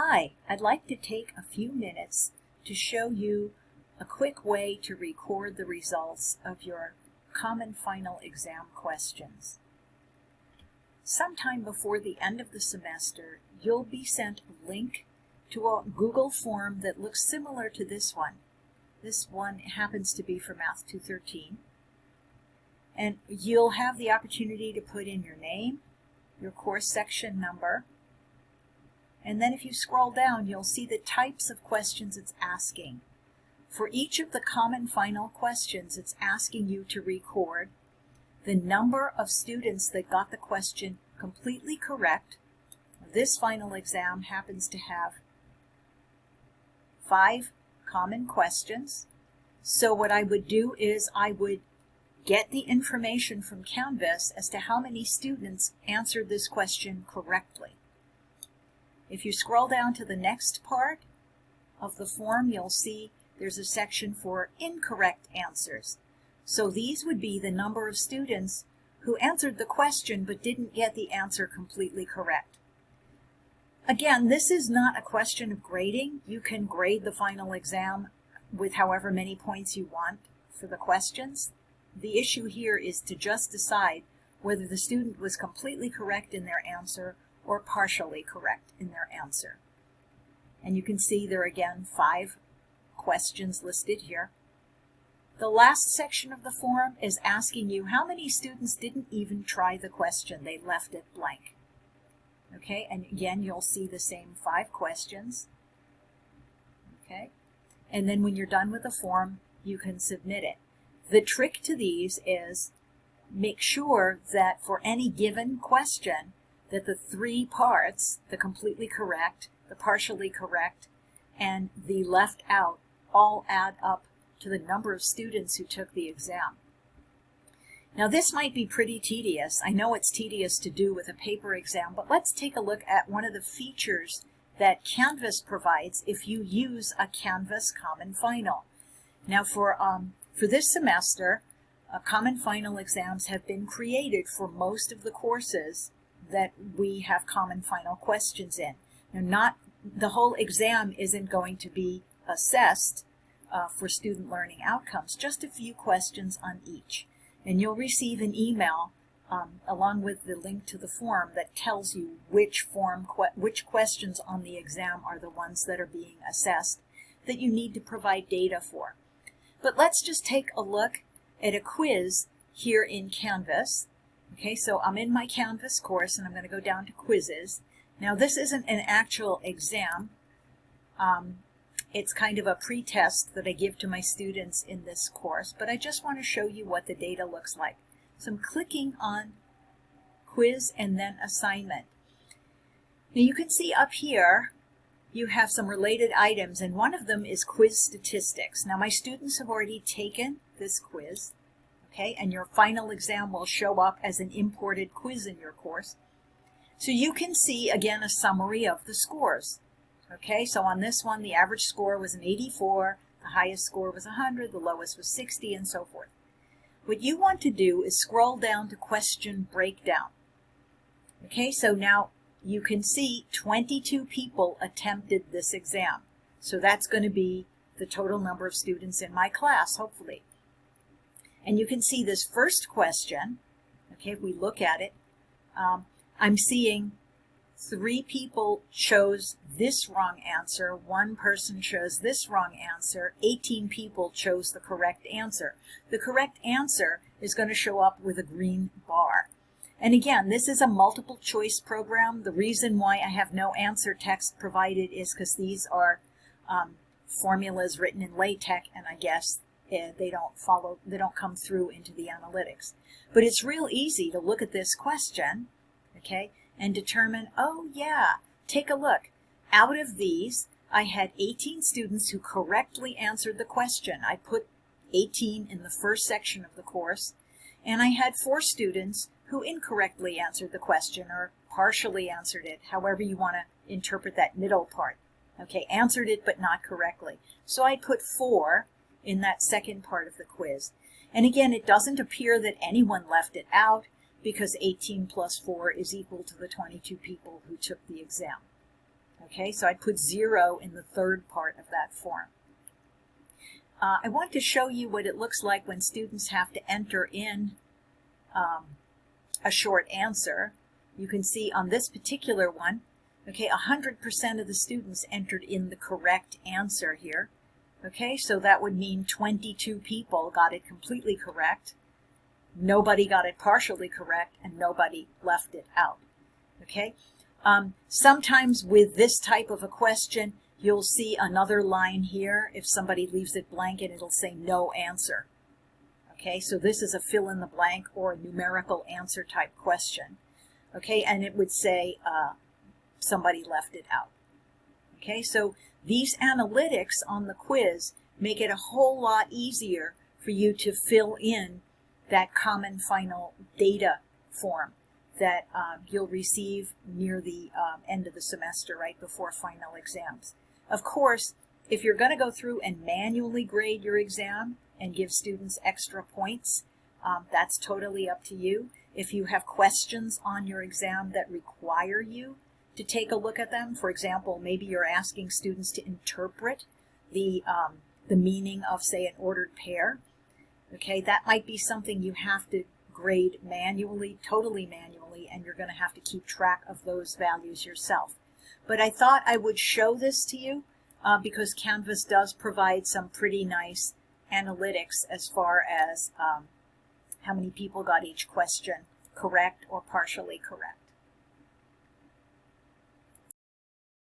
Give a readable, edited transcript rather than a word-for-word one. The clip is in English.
Hi, I'd like to take a few minutes to show you a quick way to record the results of your Common Final Exam questions. Sometime before the end of the semester, you'll be sent a link to a Google form that looks similar to this one. This one happens to be for Math 213. And you'll have the opportunity to put in your name, your course section number, and then if you scroll down, you'll see the types of questions it's asking. For each of the common final questions, it's asking you to record the number of students that got the question completely correct. This final exam happens to have 5 common questions. So what I would do is I would get the information from Canvas as to how many students answered this question correctly. If you scroll down to the next part of the form, you'll see there's a section for incorrect answers. So these would be the number of students who answered the question but didn't get the answer completely correct. Again, this is not a question of grading. You can grade the final exam with however many points you want for the questions. The issue here is to just decide whether the student was completely correct in their answer or partially correct in their answer. And you can see there are again 5 questions listed here. The last section of the form is asking you how many students didn't even try the question. They left it blank. Okay, and again you'll see the same 5 questions. Okay, and then when you're done with the form, you can submit it. The trick to these is make sure that for any given question that the 3 parts, the completely correct, the partially correct, and the left out, all add up to the number of students who took the exam. Now this might be pretty tedious. I know it's tedious to do with a paper exam, but let's take a look at one of the features that Canvas provides if you use a Canvas Common Final. Now for this semester, Common Final exams have been created for most of the courses that we have common final questions in. Now, not the whole exam isn't going to be assessed for student learning outcomes, just a few questions on each. And you'll receive an email along with the link to the form that tells you which questions on the exam are the ones that are being assessed that you need to provide data for. But let's just take a look at a quiz here in Canvas. Okay, so I'm in my Canvas course and I'm going to go down to quizzes. Now this isn't an actual exam. It's kind of a pre-test that I give to my students in this course, but I just want to show you what the data looks like. So I'm clicking on quiz and then assignment. Now you can see up here you have some related items, and one of them is quiz statistics. Now my students have already taken this quiz. Okay, and your final exam will show up as an imported quiz in your course. So you can see, again, a summary of the scores. Okay, so on this one, the average score was an 84, the highest score was 100, the lowest was 60, and so forth. What you want to do is scroll down to question breakdown. Okay, so now you can see 22 people attempted this exam. So that's going to be the total number of students in my class, hopefully. And you can see this first question, okay, if we look at it, I'm seeing 3 people chose this wrong answer, 1 person chose this wrong answer, 18 people chose the correct answer. The correct answer is going to show up with a green bar. And again, this is a multiple choice program. The reason why I have no answer text provided is because these are formulas written in LaTeX, and I guess they don't come through into the analytics. But it's real easy to look at this question, okay, and determine, oh yeah, take a look. Out of these, I had 18 students who correctly answered the question. I put 18 in the first section of the course, and I had 4 students who incorrectly answered the question or partially answered it, however you want to interpret that middle part. Okay, answered it but not correctly. So I put 4 in that second part of the quiz. And again, it doesn't appear that anyone left it out because 18 plus 4 is equal to the 22 people who took the exam. Okay, so I'd put 0 in the third part of that form. I want to show you what it looks like when students have to enter in a short answer. You can see on this particular one, okay, 100% of the students entered in the correct answer here. Okay, so that would mean 22 people got it completely correct, nobody got it partially correct, and nobody left it out. Okay, sometimes with this type of a question, you'll see another line here. If somebody leaves it blank, and it'll say no answer. Okay, so this is a fill in the blank or a numerical answer type question. Okay, and it would say somebody left it out. Okay, so these analytics on the quiz make it a whole lot easier for you to fill in that common final data form that you'll receive near the end of the semester, right before final exams. Of course, if you're going to go through and manually grade your exam and give students extra points, that's totally up to you. If you have questions on your exam that require you to take a look at them, for example, maybe you're asking students to interpret the meaning of, say, an ordered pair, okay, that might be something you have to grade manually, totally manually, and you're going to have to keep track of those values yourself. But I thought I would show this to you because Canvas does provide some pretty nice analytics as far as how many people got each question correct or partially correct.